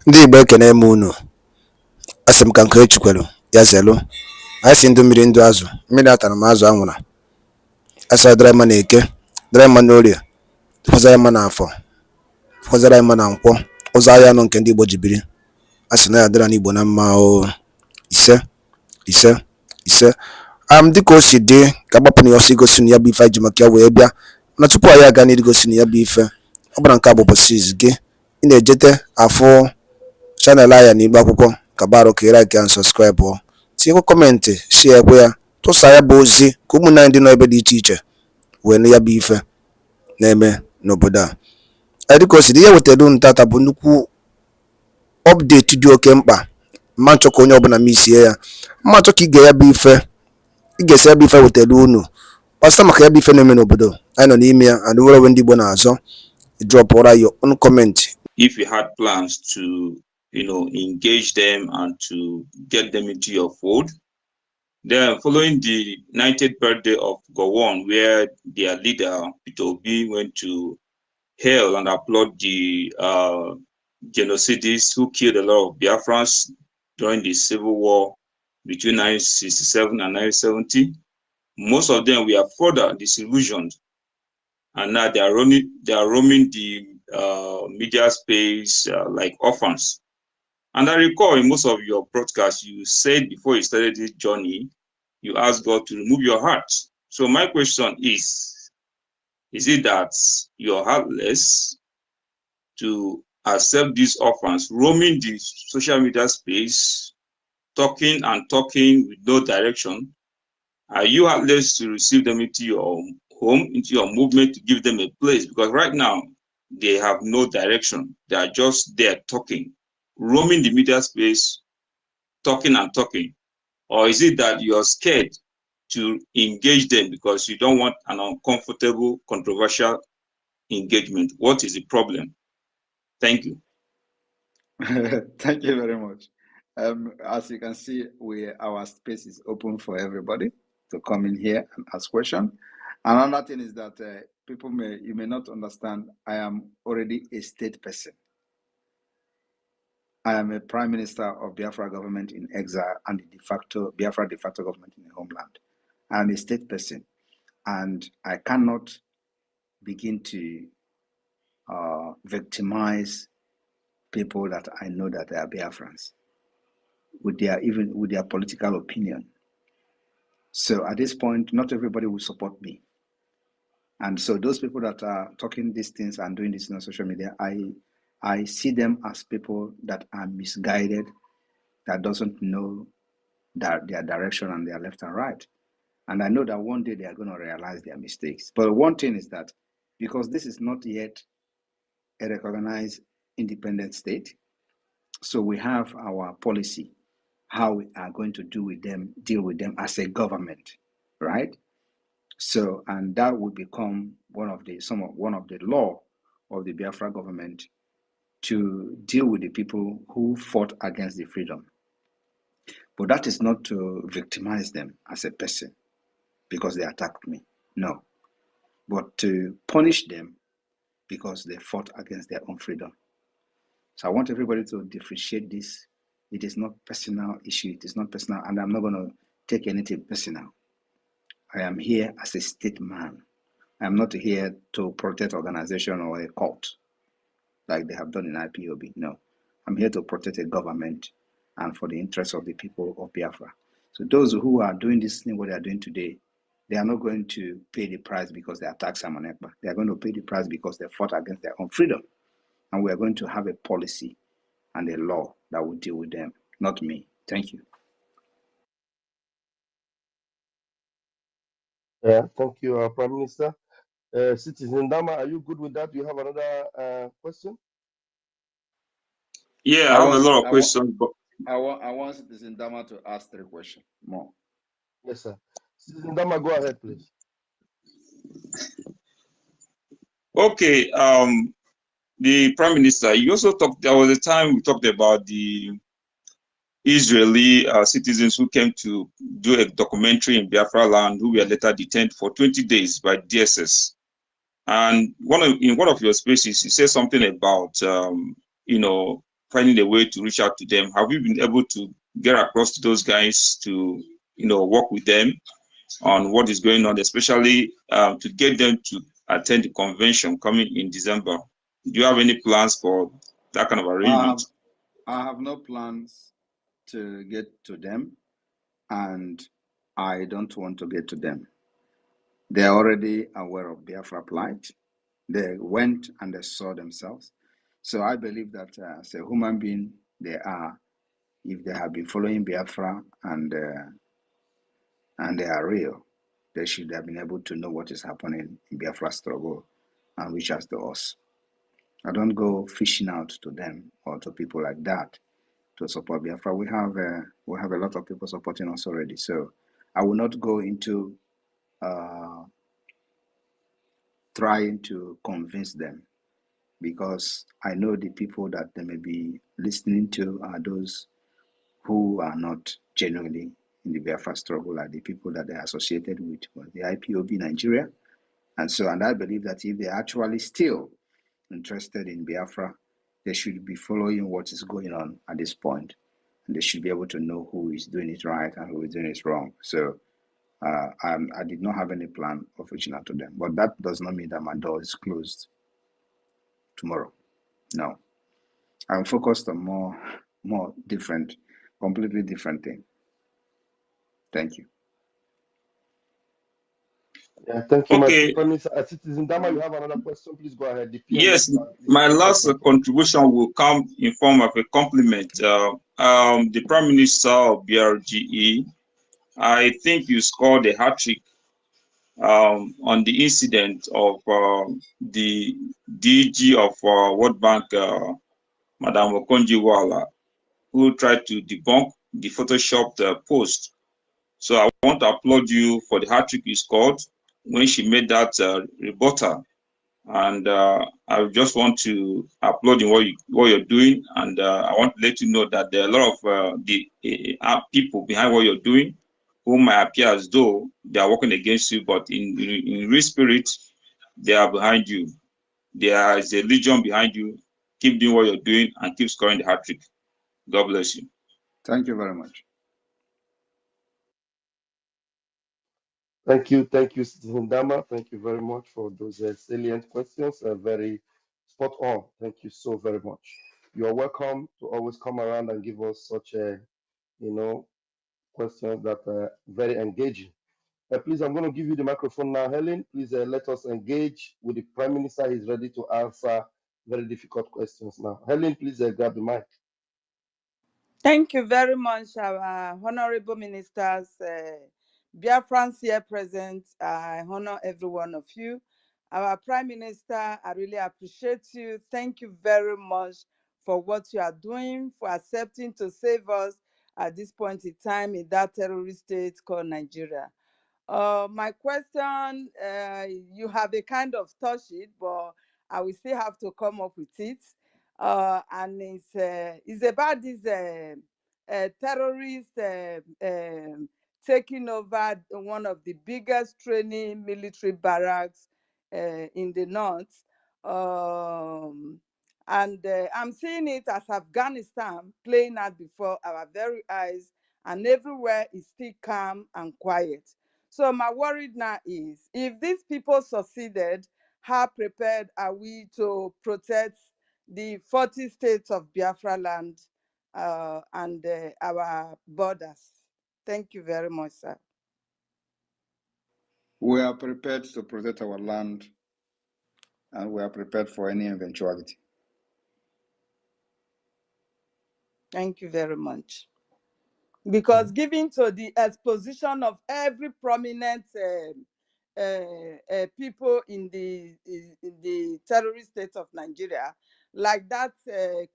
Ndị Igbo ekene m unu. Asị m ka nke echukwelu ya zelu. Anyị si ndụ mmiri ndụ azụ. Mmiri atara m azụ anwụra. Asa dịrị mma na eke, dịrị mma na orie, fọzara mma na afọ, fọzara mma na nkwọ. Ụzọ ahịa anọ nke ndị Igbo ji biri. Asị na ya dịra n'Igbo na mma o. Ise, ise, ise. Dịka o si dị ka agbapụ na ya ọsọ igosi na ya bụ ife anyị ji maka ya wee bịa. Na tupu anyị aga n'igosi na ya bụ ife, ọ bụla nke a bụ ụbọchị izu gị. Ị na-ejete afụ chanel anya n'igbe akwụkwọ ka baro ka ị like and subscribe ọ. Tinyekwa kọmentị, share ekwe ya, tụsa ya bụ ozi ka ụmụnne anyị dị n'ebe dị iche iche wee nụ ya bụ ife na-eme n'obodo a. Dịka o si dị, ihe wetara unu tata bụ nnukwu ọpdeti dị oke mkpa. Mma nchọ ka onye ọbụla misie ya. Mma nchọ ka ị ga ya bụ ife, ị ga-esi ya bụ ife wetara unu gbasa maka ya bụ ife na-eme n'obodo anyị nọ n'ime ya. And nwere ndị Igbo na-azọ drọpụra your own comment. If you had plans to engage them and to get them into your fold. Then following the 90th birthday of Gowon, where their leader, Peter Obi, went to hail and applaud the genocidists who killed a lot of Biafrans during the civil war between 1967 and 1970. Most of them were further disillusioned, and now they are roaming the media space like orphans. And I recall in most of your broadcasts, you said before you started this journey, you asked God to remove your heart. So my question is it that you're heartless to accept these orphans roaming the social media space, talking and talking with no direction? Are you heartless to receive them into your home, into your movement, to give them a place? Because right now, they have no direction. They are just there talking, roaming the media space, talking and talking? Or is it that you're scared to engage them because you don't want an uncomfortable, controversial engagement? What is the problem? Thank you. Thank you very much. As you can see, our space is open for everybody to come in here and ask questions. Another thing is that you may not understand, I am already a state person. I am a prime minister of Biafra government in exile and the Biafra de facto government in the homeland. I am a state person, and I cannot begin to victimize people that I know that they are Biafrans with their political opinion. So at this point, not everybody will support me. And so those people that are talking these things and doing this on social media, I see them as people that are misguided, that doesn't know their direction and their left and right. And I know that one day they are going to realize their mistakes. But one thing is that because this is not yet a recognized independent state, so we have our policy, how we are going to deal with them as a government, right? So, and that would become one of the law of the Biafra government to deal with the people who fought against the freedom. But that is not to victimize them as a person because they attacked me, no. But to punish them because they fought against their own freedom. So I want everybody to differentiate this. It is not personal issue, it is not personal, and I'm not going to take anything personal. I am here as a state man. I'm not here to protect organization or a cult like they have done in IPOB. No, I'm here to protect a government and for the interests of the people of Biafra. So those who are doing this thing, what they are doing today, they are not going to pay the price because they attack Simon Ekpa. They are going to pay the price because they fought against their own freedom. And we are going to have a policy and a law that will deal with them, not me. Thank you. Thank you, Prime Minister. Citizen Dama, are you good with that? Do you have another question? Yeah, I have a lot of questions. But I want Citizen Dama to ask 3 questions more. Yes, sir. Citizen Dama, go ahead, please. Okay, the Prime Minister, you also talked, there was a time we talked about the Israeli citizens who came to do a documentary in Biafra land who were later detained for 20 days by DSS. And in one of your speeches, you said something about, finding a way to reach out to them. Have you been able to get across to those guys to, work with them on what is going on, especially to get them to attend the convention coming in December? Do you have any plans for that kind of arrangement? I have no plans to get to them, and I don't want to get to them. They are already aware of Biafra plight. They went and they saw themselves. So I believe that as a human being, they are, if they have been following Biafra and they are real, they should have been able to know what is happening in Biafra struggle and reach out to us. I don't go fishing out to them or to people like that to support Biafra. We have a lot of people supporting us already. So I will not go into trying to convince them, because I know the people that they may be listening to are those who are not genuinely in the Biafra struggle, are the people that they are associated with the IPOB Nigeria. And I believe that if they're actually still interested in Biafra, they should be following what is going on at this point, and they should be able to know who is doing it right and who is doing it wrong. So I did not have any plan of reaching out to them, but that does not mean that my door is closed tomorrow. No, I'm focused on more different, completely different thing. Thank you. Yeah, thank you, my Okay. Prime Minister. Citizen Dama, you have another question? Please go ahead. The PM Yes, wants to at least my answer last something. contribution will come in form of a compliment. The Prime Minister of BRGE, I think you scored a hat-trick on the incident of the DG of World Bank, Madam Okonjo-Iweala, who tried to debunk the photoshopped post. So I want to applaud you for the hat-trick you scored when she made that rebuttal. And I just want to applaud you what you're doing, and I want to let you know that there are a lot of the people behind what you're doing who might appear as though they are working against you, but in real spirit, they are behind you. There is a legion behind you. Keep doing what you're doing and keep scoring the hat trick. God bless you. Thank you very much. Thank you, Citizen Dama. Thank you very much for those salient questions. Very spot on. Thank you so very much. You are welcome to always come around and give us such questions that are very engaging. Please, I'm going to give you the microphone now, Helen. Please let us engage with the Prime Minister. He's ready to answer very difficult questions now. Helen, please grab the mic. Thank you very much, our honorable ministers, Biafrans here present. I honor every one of you. Our Prime Minister, I really appreciate you. Thank you very much for what you are doing, for accepting to save us at this point in time in that terrorist state called Nigeria. My question, you have a kind of touched it, but I will still have to come up with it. And it's about this terrorist taking over one of the biggest training military barracks in the north. And I'm seeing it as Afghanistan playing out before our very eyes, and everywhere is still calm and quiet. So my worry now is, if these people succeeded, how prepared are we to protect the 40 states of Biafra land and our borders? Thank you very much, sir. We are prepared to protect our land, and we are prepared for any eventuality. Thank you very much. Because given to the exposition of every prominent people in the terrorist state of Nigeria, like that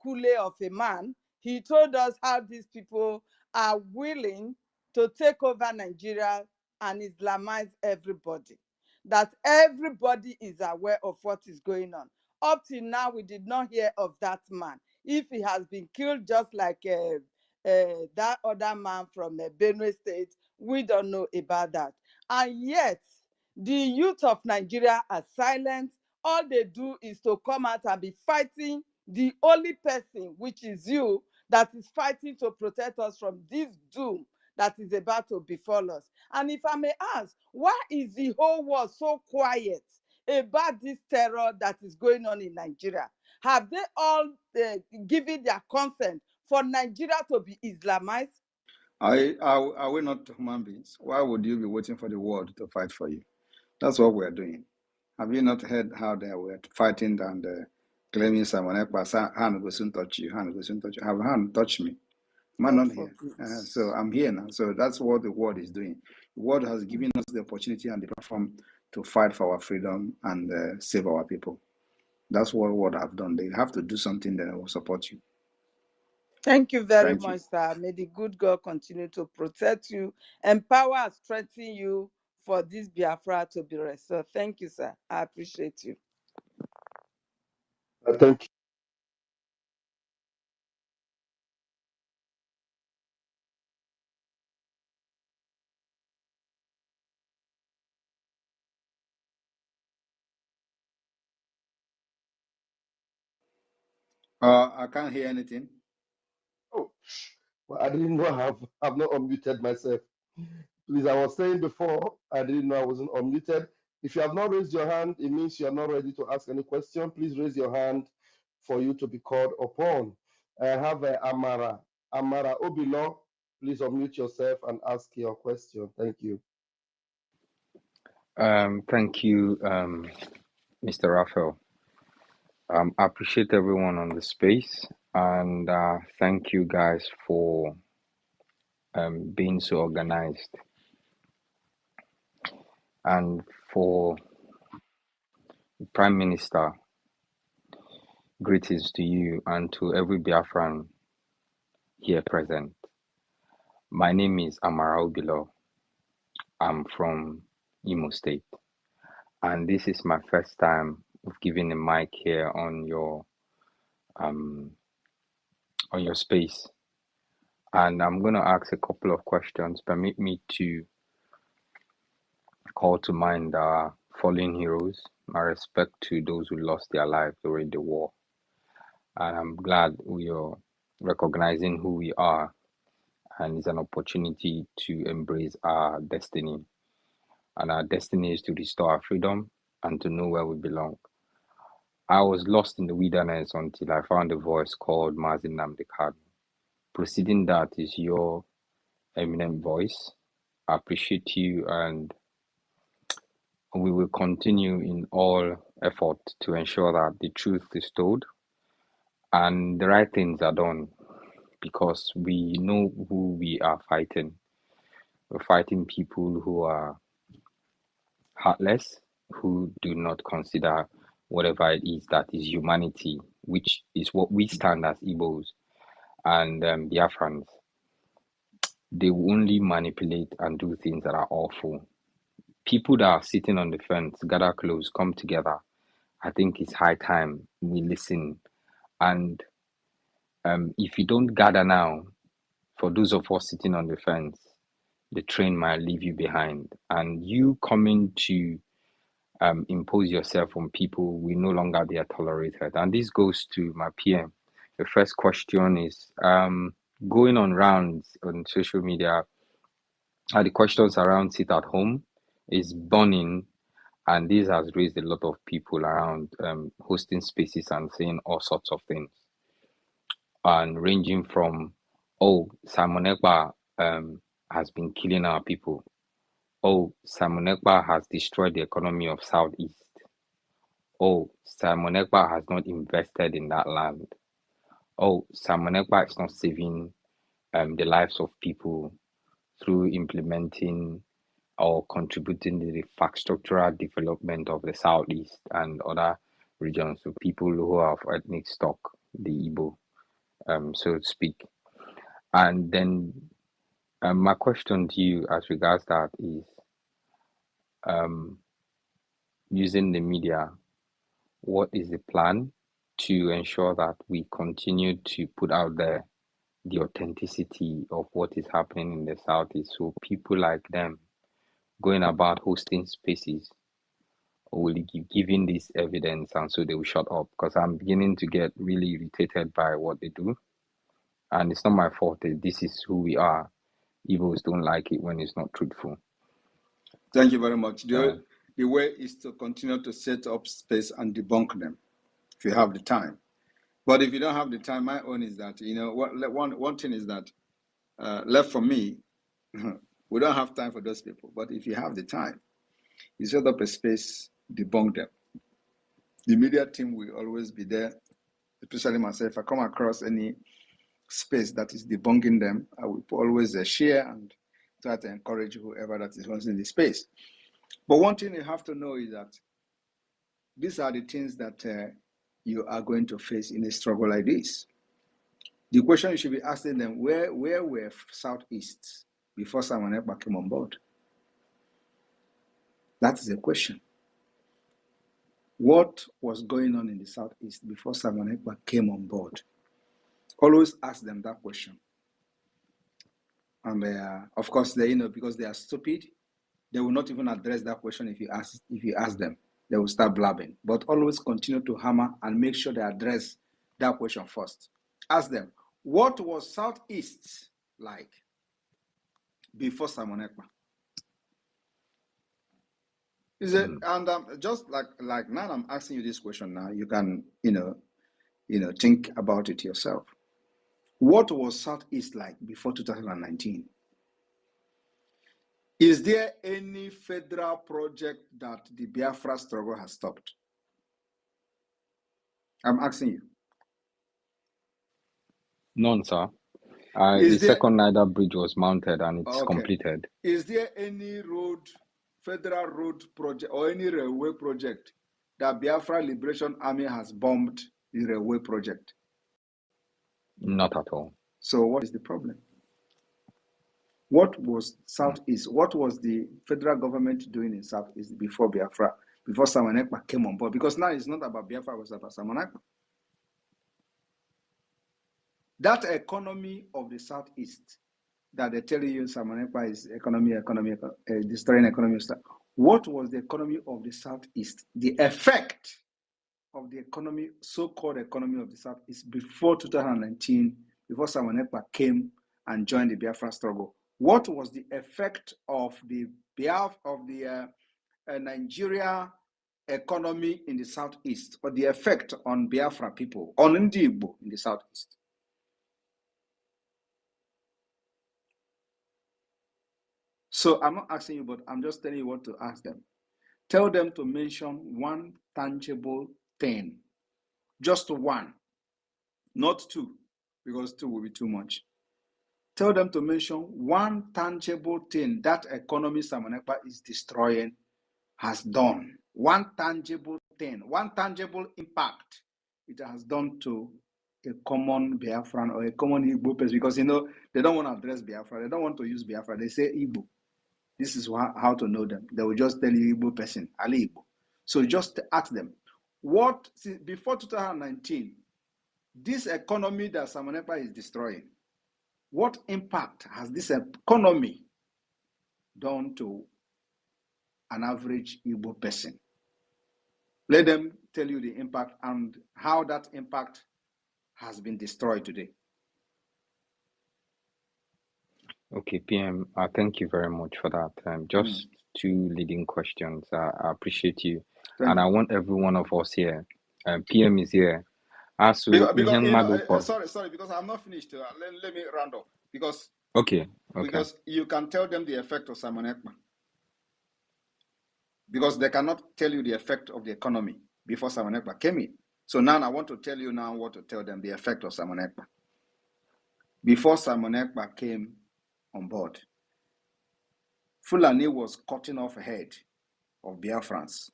Kule of a man, he told us how these people are willing to take over Nigeria and Islamize everybody. That everybody is aware of what is going on. Up till now, we did not hear of that man. If he has been killed just like that other man from Benue State, we don't know about that. And yet, the youth of Nigeria are silent. All they do is to come out and be fighting the only person, which is you, that is fighting to protect us from this doom that is about to befall us. And if I may ask, why is the whole world so quiet about this terror that is going on in Nigeria? Have they all given their consent for Nigeria to be Islamized? Are we not human beings? Why would you be waiting for the world to fight for you? That's what we're doing. Have you not heard how they were fighting and claiming someone hand will soon touch you, hand will soon touch you. Have hand touched me? Am I God not here? forbid. So I'm here now. So that's what the world is doing. The world has given us the opportunity and the platform to fight for our freedom and save our people. That's what world have done. They have to do something that will support you. Thank you very Thank you. much, sir. May the good God continue to protect you, empower and strengthen you for this Biafra to be restored. Thank you, sir. I appreciate you. Thank you. I can't hear anything. Oh, well, I didn't know I've not unmuted myself. Please, I was saying before, I didn't know I wasn't unmuted. If you have not raised your hand, it means you are not ready to ask any question. Please raise your hand for you to be called upon. I have Amara. Amara Obilo, please unmute yourself and ask your question. Thank you. Thank you, Mr. Raphael. I appreciate everyone on the space, and thank you guys for being so organized. And for Prime Minister, greetings to you and to every Biafran here present. My name is Amara Obilo. I'm from Imo State, and this is my first time of giving a mic here on your space. And I'm going to ask a couple of questions. Permit me to call to mind our fallen heroes. My respect to those who lost their lives during the war. And I'm glad we are recognizing who we are, and it's an opportunity to embrace our destiny. And our destiny is to restore our freedom and to know where we belong. I was lost in the wilderness until I found a voice called nnamdi. Proceeding that is your eminent voice. I appreciate you, and we will continue in all effort to ensure that the truth is told and the right things are done, because we know who we are fighting. We're fighting people who are heartless, who do not consider whatever it is that is humanity, which is what we stand as Igbos and Biafrans. They will only manipulate and do things that are awful. People that are sitting on the fence, gather close, come together. I think it's high time we listen. And if you don't gather now, for those of us sitting on the fence, the train might leave you behind. And you coming to impose yourself on people will no longer be tolerated. And this goes to my PM. The first question is going on rounds on social media. The questions around sit at home is burning, and this has raised a lot of people around hosting spaces and saying all sorts of things, and ranging from, oh, Simon Ekpa has been killing our people. Oh, Simon Ekpa has destroyed the economy of Southeast. Oh, Simon Ekpa has not invested in that land. Oh, Simon Ekpa is not saving the lives of people through implementing or contributing to the infrastructural development of the Southeast and other regions, so people who are of ethnic stock, the Igbo, so to speak. And then my question to you as regards that is, using the media, what is the plan to ensure that we continue to put out there the authenticity of what is happening in the Southeast, so people like them going about hosting spaces or will you give giving this evidence and so they will shut up? Because I'm beginning to get really irritated by what they do. And it's not my fault. This is who we are. Igbos don't like it when it's not truthful. Thank you very much. So, The way is to continue to set up space and debunk them if you have the time. But if you don't have the time, my own is that, one thing is that left for me, we don't have time for those people. But if you have the time, you set up a space, debunk them. The media team will always be there, especially myself. If I come across any space that is debunking them, I will always share and try to encourage whoever that is in the space. But one thing you have to know is that these are the things that you are going to face in a struggle like this. The question you should be asking them, where were Southeast before Simon Ekpa came on board? That is the question. What was going on in the Southeast before Simon Ekpa came on board? Always ask them that question. And of course, because they are stupid, they will not even address that question if you ask them. They will start blabbing. But always continue to hammer and make sure they address that question first. Ask them, what was Southeast like before Simon Ekpa? Is it? And just like now, I'm asking you this question. Now you can think about it yourself. What was Southeast like before 2019? Is there any federal project that the Biafra struggle has stopped? I'm asking you. none, sir. Is The there second Niger Bridge was mounted and it's completed. Is there any federal road project or any railway project that Biafra Liberation Army has bombed the railway project? Not at all. So what is the problem? What was Southeast? What was the federal government doing in Southeast before Biafra, before Simon Ekpa came on board? Because now it's not about Biafra, it was about Simon Ekpa. That economy of the Southeast that they tell you Simon Ekpa is destroying economy. What was the economy of the Southeast? The effect of the economy, so-called economy of the Southeast before 2019, before Simon Ekpa came and joined the Biafra struggle. What was the effect of the Nigeria economy in the Southeast, or the effect on Biafra people, on IGBO in the Southeast? So I'm not asking you, but I'm just telling you what to ask them. Tell them to mention one tangible thing, just one, not two, because two will be too much. Tell them to mention one tangible thing that economy Simon Ekpa is destroying has done. One tangible thing, one tangible impact it has done to a common Biafran or a common Igbo person, because they don't want to address Biafra. They don't want to use Biafra. They say Igbo. This is how to know them. They will just tell you Igbo person, Ali Igbo. So just ask them, before 2019, this economy that Simon Ekpa is destroying, what impact has this economy done to an average Igbo person? Let them tell you the impact and how that impact has been destroyed today. Okay, PM, thank you very much for that. Just two leading questions. I appreciate you. I want every one of us here. PM is here. Sorry, because I'm not finished. Let me round up. Because you can tell them the effect of Simon Ekpa. Because they cannot tell you the effect of the economy before Simon Ekpa came in. So now I want to tell you now what to tell them, the effect of Simon Ekpa. Before Simon Ekpa came on board, Fulani was cutting off head of Biafrans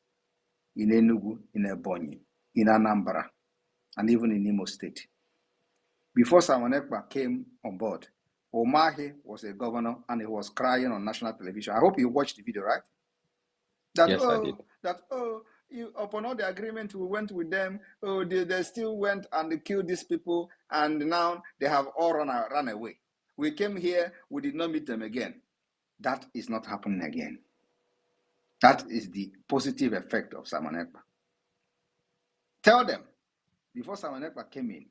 in Enugu, in Ebonyi, in Anambra, and even in Imo State. Before Simon Ekpa came on board, Omahi was a governor and he was crying on national television. I hope you watched the video, right? Yes, I did. Upon all the agreement, we went with them. They still went and they killed these people, and now they have all run away. We came here, we did not meet them again. That is not happening again. That is the positive effect of Simon Ekpa. Tell them, before Simon Ekpa came in,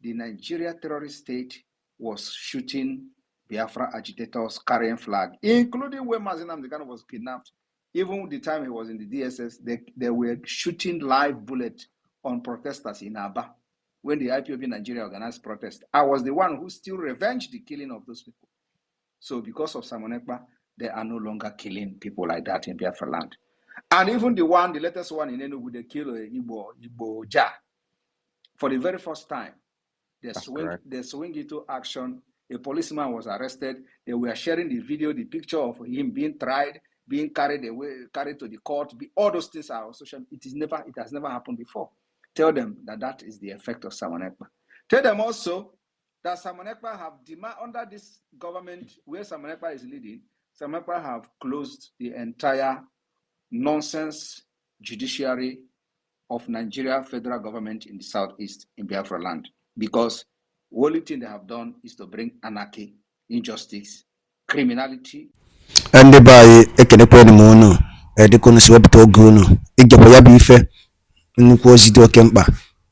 the Nigeria terrorist state was shooting Biafra agitators carrying flag, including when nnamdi Kanu was kidnapped. Even the time he was in the DSS, they were shooting live bullets on protesters in Aba. When the IPOB Nigeria organized protest, I was the one who still revenged the killing of those people. So because of Simon Ekpa, they are no longer killing people like that in Biafra land. And even the latest one in Enugu, they killed Igbo Ja. For the very first time, they swing into action. A policeman was arrested. They were sharing the video, the picture of him being tried, being carried to the court. All those things are on social. It has never happened before. Tell them that is the effect of Simon Ekpa. Tell them also that Simon Ekpa have demand under this government where Simon Ekpa is leading. Simon Ekpa have closed the entire nonsense judiciary of Nigeria federal government in the southeast in Biafra land, because the only thing they have done is to bring anarchy, injustice, criminality. Ndị be anyị ekenekwanụ m unu dịka unu si wepụta oge unu igekwa ya bụ ife nnukwu ozi dị oke mkpa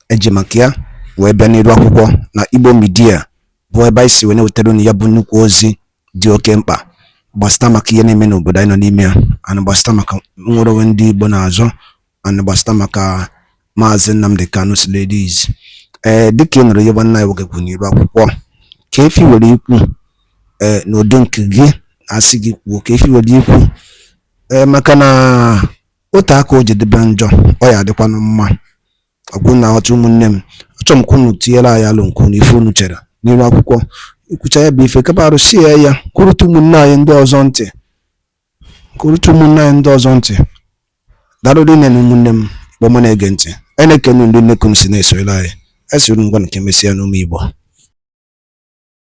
eji maka ya wee bịa n'iru akwụkwọ na Igbo midia bụ ebe anyị si wee na-wetara unu ya bụ nnukwu ozi dị oke mkpa gbasịta maka ihe na-eme n'obodo anyị nọ n'ime ya, ana gbasịta maka nnwere onwe ndị Igbo na-azọ, ana gbasịta maka Maazị Nnamdi Kanu's ladies. Dịka ị nụrụ ihe nwanne anyị nwoke kwuru n'iru akwụkwọ, ka efi were ikwu n'ụdị nke gị asị gị kwuo ka efi were ikwu maka na otu aka o jedebe njọ ọ ya adịkwanụ mma. Ọgwụ na ọtụ ụmụnne m, achọrọ m ka unu tinyere anyị alụ nke unu ife unu chere n'iru akwụkwọ ikwucha ya bụ ife kapa arụsị ya kwurụta ụmụnne anyị ndị ọzọ ntị daalụ rinne na ụmụnne m bụ mụ na-ege ntị. Anyị na-ekene ndị nnekunu si na-esoyere anyị esiri ngwa nke mesịa n'ụmụ Igbo.